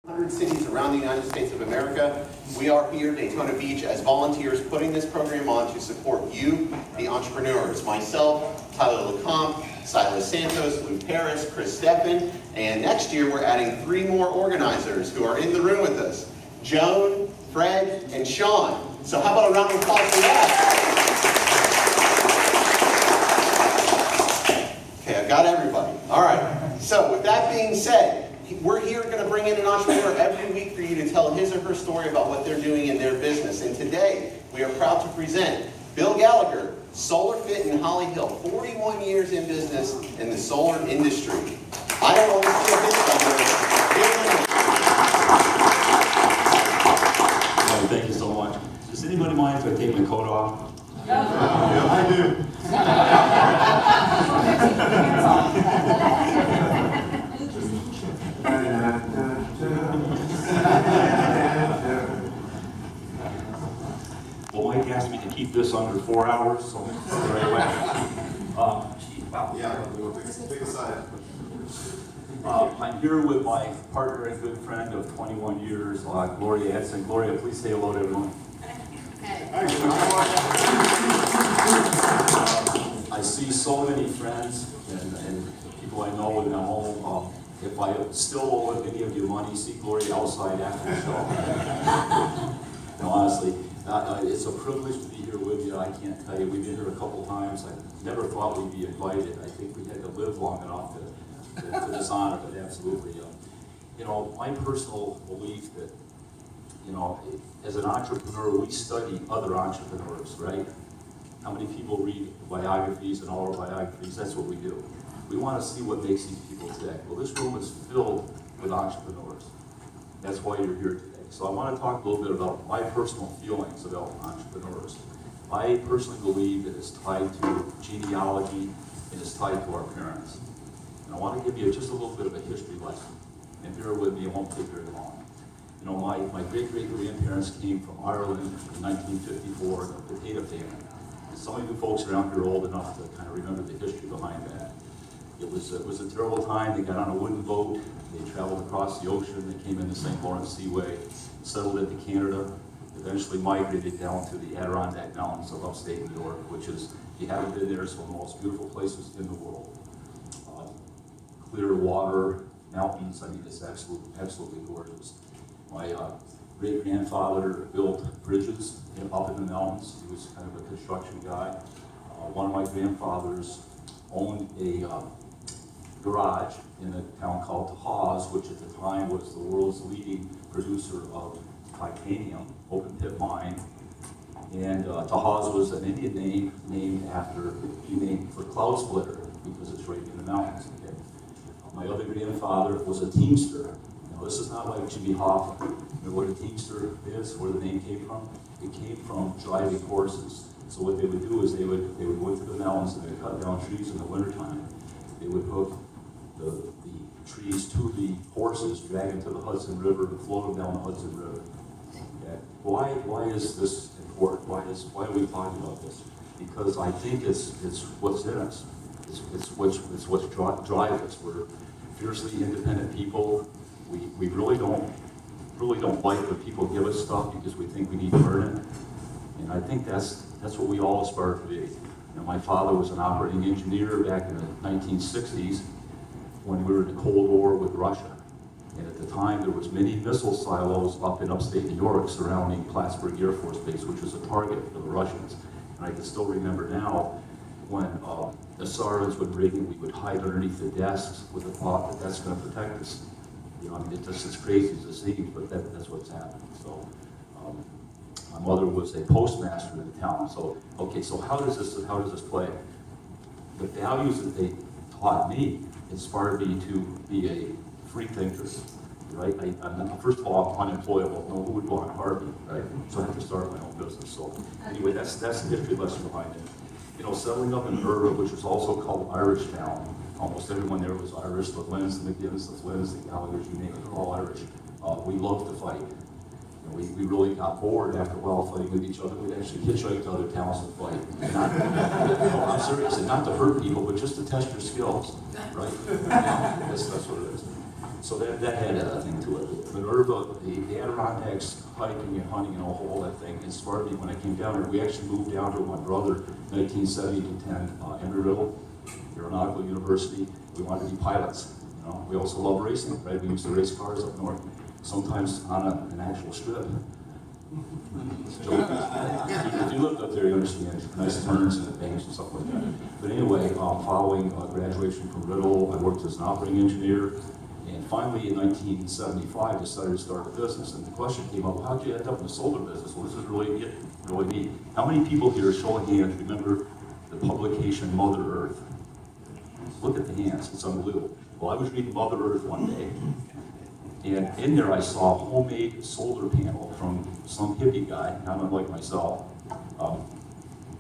100 cities around the United States of America. We are here, Daytona Beach, as volunteers putting this program on to support you, the entrepreneurs. Myself, Tyler LeCompte, Silas Santos, Lou Paris, Chris Steffen, and next year we're adding 3 more organizers who are in the room with us, Joan, Fred, and Sean. So how about a round of applause for that? Okay, I've got everybody. All right, so with that being said, we're here going to bring in an entrepreneur every week for you to tell his or her story about what they're doing in their business. And today, we are proud to present Bill Gallagher, Solar Fit in Holly Hill, 41 years in business in the solar industry. I don't want to steal his thunder. Thank you so much. Does anybody mind if I take my coat off? No. I do. Well, Mike asked me to keep this under 4 hours, so right away. Yeah, we'll take a side. I'm here with my partner and good friend of 21 years, Gloria Edson. Gloria, please say hello to everyone. I see so many friends and people I know in the home. If I still owe any of you money, see Gloria outside after the show. No, honestly, it's a privilege to be here with you. I can't tell you, we've been here a couple times. I never thought we'd be invited. I think we had to live long enough to dishonor, but absolutely. You know, my personal belief that, you know, as an entrepreneur, we study other entrepreneurs, right? How many people read biographies and autobiographies? That's what we do. We want to see what makes these people tick. Well, this room is filled with entrepreneurs. That's why you're here today. So I want to talk a little bit about my personal feelings about entrepreneurs. I personally believe that it's tied to genealogy and it's tied to our parents. And I want to give you just a little bit of a history lesson. And bear with me, it won't take very long. You know, my great-great-grandparents came from Ireland in 1954, the potato famine. And some of you folks around here are old enough to kind of remember the history behind that. It was a terrible time. They got on a wooden boat. They traveled across the ocean. They came into St. Lawrence Seaway, settled into Canada, eventually migrated down to the Adirondack Mountains of upstate New York, which is, if you haven't been there, it's one of the most beautiful places in the world. Clear water, mountains, I mean, it's absolutely gorgeous. My great-grandfather built bridges up in the mountains. He was kind of a construction guy. One of my grandfathers owned a garage in a town called Tahoz, which at the time was the world's leading producer of titanium, open pit mine. And Tahoz was an Indian name named for cloud splitter because it's right in the mountains. Okay? My other grandfather was a teamster. Now this is not like Jimmy Hoffa. You know what a teamster is, where the name came from? It came from driving horses. So what they would do is they would go to the mountains and they'd cut down trees in the wintertime. They would hook the trees to the horses, drag them to the Hudson River, and float them down the Hudson River. Okay. Why is this important? Why are we talking about this? Because I think it's what's in us. It's what's drives us. We're fiercely independent people. We really don't like when people give us stuff because we think we need to earn it. And I think that's what we all aspire to be. You know, my father was an operating engineer back in the 1960s when we were in the Cold War with Russia. And at the time, there was many missile silos up in upstate New York surrounding Plattsburgh Air Force Base, which was a target for the Russians. And I can still remember now when the sirens would ring and we would hide underneath the desks with the thought that that's going to protect us. You know, I mean, it's just as crazy as it seems, but that's what's happening. So, my mother was a postmaster in the town. So, okay, so how does this play? The values that they taught me inspired me to be a free thinker, right? First of all, I'm unemployable. No one would want to hire me, right? So I have to start my own business. So anyway, that's the history lesson behind it. You know, settling up in Irva, which was also called Irish Town. Almost everyone there was Irish. The Lynn's, the McGinnis, the Flynn's, the Gallaghers, you name it, they're all Irish. We loved to fight. We really got bored after a while fighting with each other. We'd actually hitchhike to other towns and fight. I'm serious, and not to hurt people, but just to test your skills, right? That's what it is. So that had a thing to it. But part of the Adirondacks hiking and hunting and all that thing inspired me when I came down here. We actually moved down here with my brother, 1970 to 10, Embry-Riddle, Aeronautical University. We wanted to be pilots. You know, we also love racing, right? We used to race cars up north, sometimes on an actual strip. So, if you lived up there, you understand. Nice turns and banks and stuff like that. But anyway, following graduation from Riddle, I worked as an operating engineer. And finally, in 1975, decided to start a business. And the question came up, how'd you end up in the solar business? Well, this is really neat. How many people here, show of hands, remember the publication Mother Earth? Look at the hands, it's unbelievable. Well, I was reading Mother Earth one day, and in there I saw a homemade solar panel from some hippie guy, not unlike myself,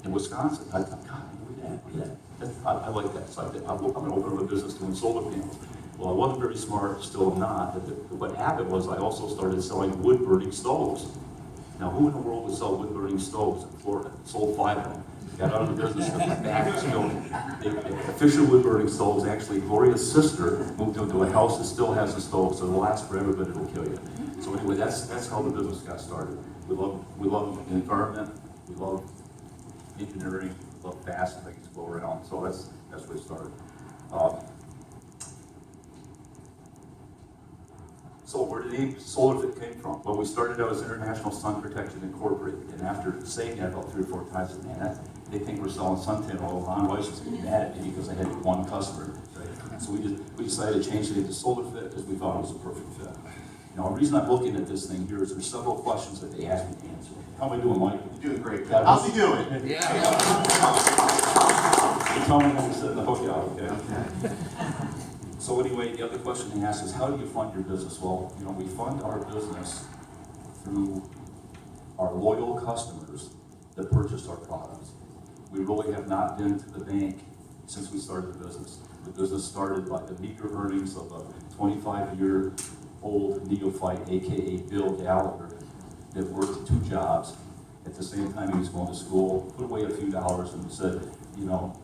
in Wisconsin. I thought, God, look at that. I like that. So I thought, I'm going to open up a business doing solar panels. Well, I wasn't very smart, still not. What happened was I also started selling wood-burning stoves. Now, who in the world would sell wood-burning stoves in Florida? Sold 5 of them. Got out of the business and went back to still. Official wood-burning stoves, actually, Gloria's sister moved into a house that still has a stove, so it'll last forever, but it'll kill you. So anyway, that's how the business got started. We love the environment, we love engineering, we love fast things go around. So that's where it started. So where did the SolarFit came from? Well, we started out as International Sun Protection Incorporated, and after saying that about 3 or 4 times, man, they think we're selling suntan oil. Ron Weiss was getting mad at me because I had one customer. Right? So we decided to change it into SolarFit because we thought it was a perfect fit. Now, the reason I'm looking at this thing here is there's several questions that they asked me to answer. How am I doing, Mike? You're doing great. How's he doing? Yeah. You tell me when we're setting the hook out, okay? So anyway, the other question they asked is, how do you fund your business? Well, you know, we fund our business through our loyal customers that purchase our products. We really have not been to the bank since we started the business. The business started by the meager earnings of a 25-year-old neophyte, AKA Bill Gallagher, that worked 2 jobs. At the same time he was going to school, put away a few dollars and said, you know,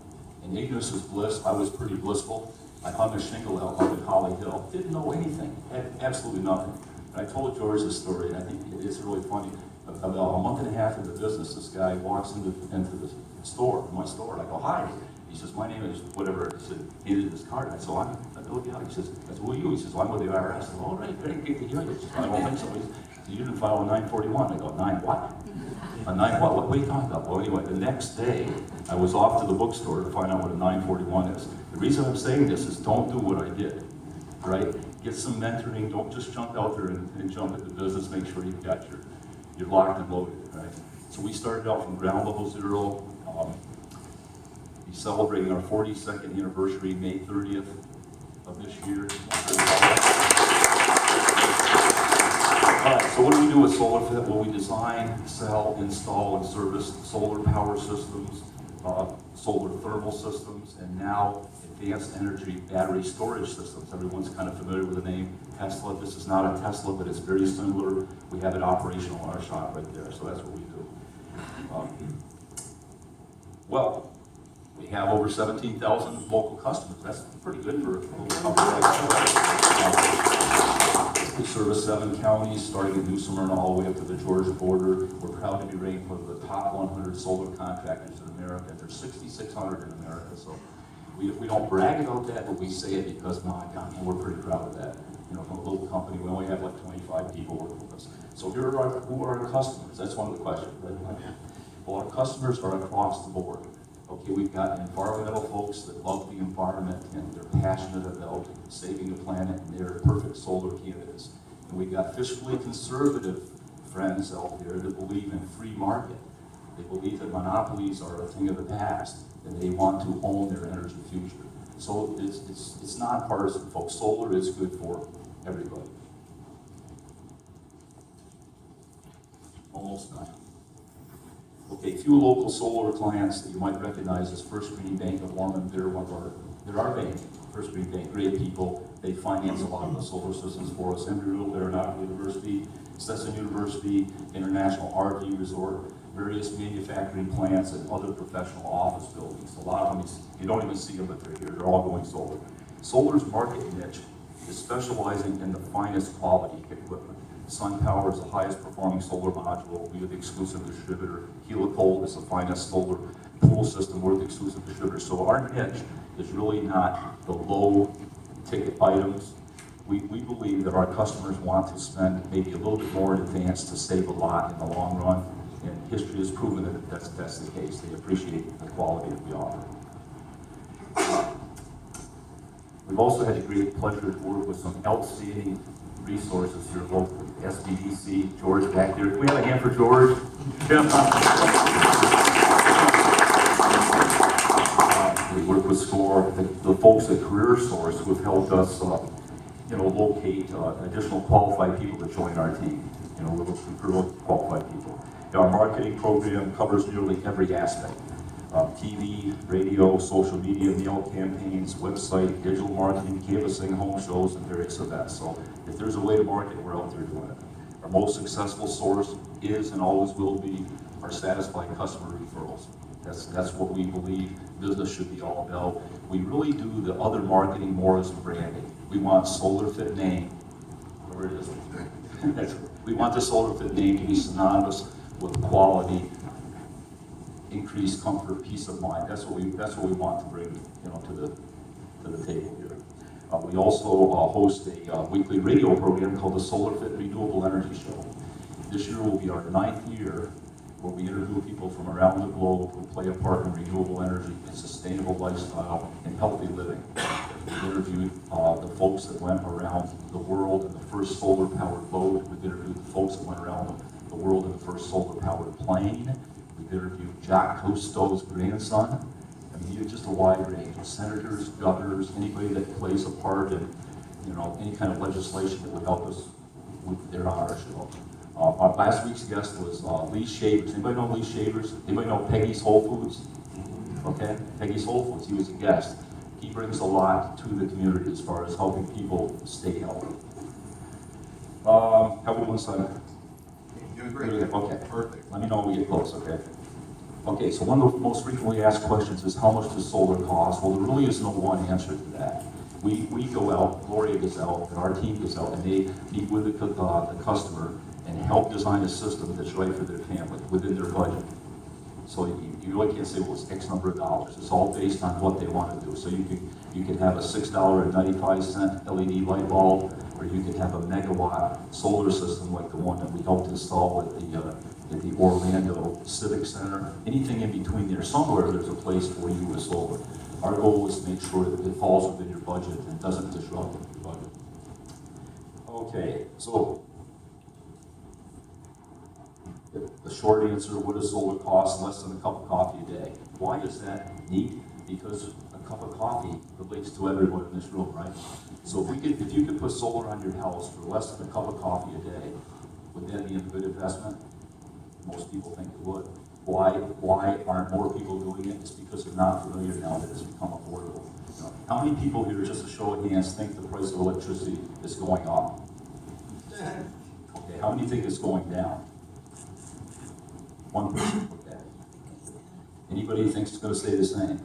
in ignorance is bliss. I was pretty blissful. I hung a shingle out up in Holly Hill. Didn't know anything, had absolutely nothing. And I told George this story, and I think it's really funny. About a month and a half into the business, this guy walks into the store, my store, and I go, hi. He says, my name is whatever. He said, he needed his card. I said, I'm Bill Gallagher. He says, who are you? He says, well, I'm with the IRS. I said, all right, very good to hear you. I don't think so. He said, you didn't file a 941. I go, 9 what? A 9 what? What are you talking about? Well, anyway, the next day, I was off to the bookstore to find out what a 941 is. The reason I'm saying this is don't do what I did, right? Get some mentoring. Don't just jump out there and jump at the business. Make sure you've got you're locked and loaded, right? So we started out from ground level zero. We're celebrating our 42nd anniversary, May 30th of this year. All right, so what do we do with SolarFit? Well, we design, sell, install, and service solar power systems, solar thermal systems, and now advanced energy battery storage systems. Everyone's kind of familiar with the name Tesla. This is not a Tesla, but it's very similar. We have it operational in our shop right there, so that's what we do. Well, we have over 17,000 local customers. That's pretty good for a little company like that. We service 7 counties, starting in New Smyrna all the way up to the Georgia border. We're proud to be ranked one of the top 100 solar contractors in America. There's 6,600 in America, so we don't brag about that, but we say it because, my God, we're pretty proud of that. You know, from a little company, we only have like 25 people working with us. So who are our customers? That's one of the questions, right? Well, our customers are across the board. Okay, we've got environmental folks that love the environment and they're passionate about saving the planet and they're perfect solar candidates. And we've got fiscally conservative friends out there that believe in free market. They believe that monopolies are a thing of the past and they want to own their energy future. So it's nonpartisan, folks. Solar is good for everybody. Almost none. Okay, a few local solar clients that you might recognize as First Green Bank of Ormond. They're our bank. First Green Bank, great people. They finance a lot of the solar systems for us. Embry-Riddle Aeronautical University, Stetson University, International RV Resort, various manufacturing plants, and other professional office buildings. A lot of them, you don't even see them, but they're here. They're all going solar. Solar's market niche is specializing in the finest quality equipment. SunPower is the highest performing solar module. We are the exclusive distributor. Helical is the finest solar pool system. We're the exclusive distributor. So our niche is really not the low ticket items. We believe that our customers want to spend maybe a little bit more in advance to save a lot in the long run. And history has proven that that's the case. They appreciate the quality that we offer. We've also had the great pleasure to work with some outstanding resources here locally. SBDC, George back there. Can we have a hand for George? We work with SCORE, the folks at Career Source who have helped us locate additional qualified people to join our team. We're looking for really qualified people. Our marketing program covers nearly every aspect. TV, radio, social media, mail campaigns, website, digital marketing, canvassing, home shows, and various events. So if there's a way to market, we're out there doing it. Our most successful source is and always will be our satisfied customer referrals. That's what we believe business should be all about. We really do the other marketing more as branding. We want Solar Fit name, whatever it is. We want the Solar Fit name to be synonymous with quality, increased comfort, peace of mind. That's what we want to bring, to the table here. We also host a weekly radio program called the Solar Fit Renewable Energy Show. This year will be our 9th year, where we interview people from around the globe who play a part in renewable energy and sustainable lifestyle and healthy living. We interviewed the folks that went around the world in the first solar-powered boat. We interviewed the folks that went around the world in the first solar-powered plane. We interviewed Jacques Cousteau's grandson. I mean, just a wide range of senators, governors, anybody that plays a part in, any kind of legislation that would help us with their honor show. Our last week's guest was Lee Shavers. Anybody know Lee Shavers? Anybody know Peggy's Whole Foods? Okay, Peggy's Whole Foods. He was a guest. He brings a lot to the community as far as helping people stay healthy. How are we doing, Simon? Doing great. Okay, Perfect. let me know when we get close, okay? Okay, so one of the most frequently asked questions is how much does solar cost? Well, there really is no one answer to that. We go out, Gloria goes out, and our team goes out, and they meet with the customer and help design a system that's right for their family, within their budget. So you really can't say, well, it's X number of dollars. It's all based on what they want to do. So you can have a $6.95 LED light bulb, or you can have a megawatt solar system like the one that we helped install at the Orlando Civic Center. Anything in between there, somewhere there's a place for you with solar. Our goal is to make sure that it falls within your budget and doesn't disrupt your budget. Okay, so the short answer, what does solar cost? Less than a cup of coffee a day. Why is that neat? Because a cup of coffee relates to everyone in this room, right? So if you could put solar on your house for less than a cup of coffee a day, would that be a good investment? Most people think it would. Why aren't more people doing it? It's because they're not familiar now that it's become affordable. How many people here, just a show of hands, think the price of electricity is going up? Okay, how many think it's going down? One person put that. Anybody thinks it's going to stay the same?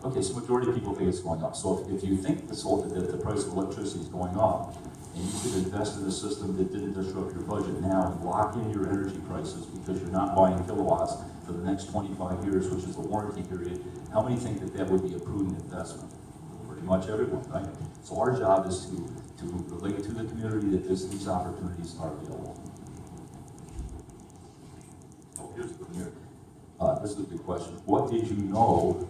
Okay, so majority of people think it's going up. So if you think the price of electricity is going up, and you could invest in a system that didn't disrupt your budget now and lock in your energy prices because you're not buying kilowatts for the next 25 years, which is the warranty period, how many think that would be a prudent investment? Pretty much everyone, right? So our job is to relate to the community that these opportunities are available. Here's the here. This is a good question. What do you know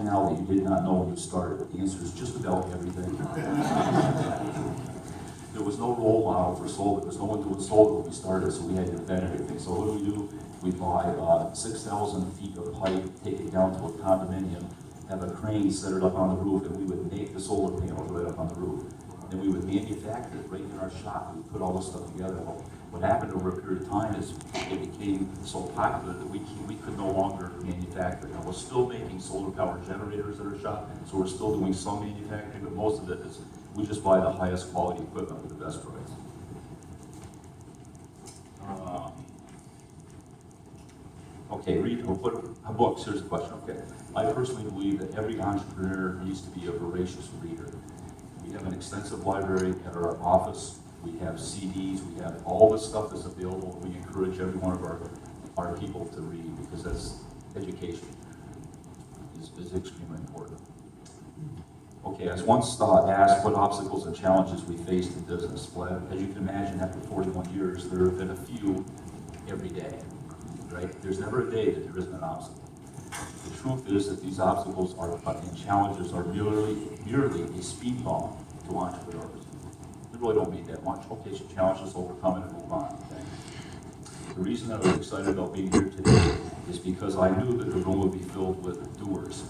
now that you did not know when you started? The answer is just about everything. There was no role model for solar. There was no one doing solar when we started, so we had to invent everything. So what do? We buy 6,000 feet of pipe, take it down to a condominium, have a crane set it up on the roof, and we would make the solar panels right up on the roof. Then we would manufacture it right in our shop. We put all this stuff together. What happened over a period of time is it became so popular that we could no longer manufacture. Now, we're still making solar power generators at our shop, so we're still doing some manufacturing, but most of it is we just buy the highest quality equipment at the best price. Okay, read books. Here's the question. Okay, I personally believe that every entrepreneur needs to be a voracious reader. We have an extensive library at our office. we have CDs, we have all the stuff that's available. We encourage every one of our people to read, because that's education is extremely important. Okay, I was once asked what obstacles and challenges we faced in business. Well, as you can imagine, after 41 years, there have been a few every day, right? There's never a day that there isn't an obstacle. The truth is that these obstacles and challenges are merely a speed bump to entrepreneurs. They really don't mean that much. Okay, so challenges, overcome it, and move on. Okay? The reason that I was excited about being here today is because I knew that the room would be filled with doers.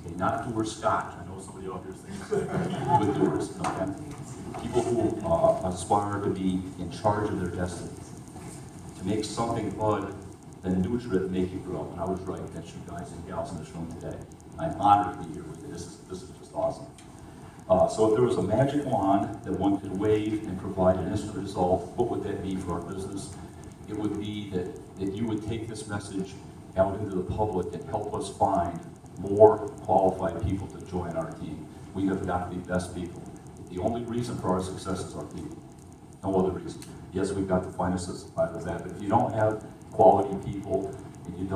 Okay, not doers scotch. I know somebody out there thinks with doers. Okay? People who aspire to be in charge of their destiny, to make something other than neutral to make you grow. And I was right. That's you guys and gals in this room today. I'm honored to be here with you. This is just awesome. So if there was a magic wand that one could wave and provide an instant result, what would that be for our business? It would be that you would take this message out into the public and help us find more qualified people to join our team. We have got to be best people. The only reason for our success is our people. No other reason. Yes, we've got the finances side of that, but if you don't have quality people, and if you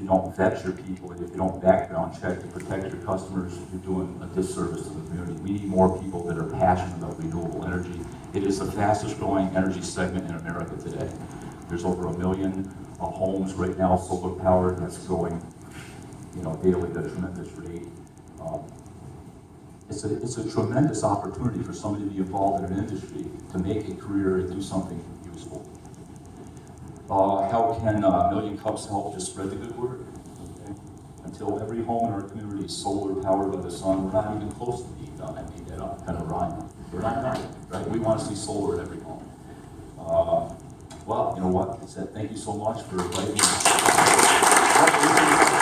don't vet your people, and if you don't background check to protect your customers, you're doing a disservice to the community. We need more people that are passionate about renewable energy. It is the fastest growing energy segment in America today. There's over 1 million homes right now solar powered. That's growing, daily at a tremendous rate. It's a tremendous opportunity for somebody to be involved in an industry to make a career and do something useful. How can Million Cups help to spread the good word? Okay. Until every home in our community is solar powered by the sun, we're not even close to being done. I made that up, kind of rhyme. We're not done, right? We want to see solar in every home. Well, you know what? Thank you so much for inviting me.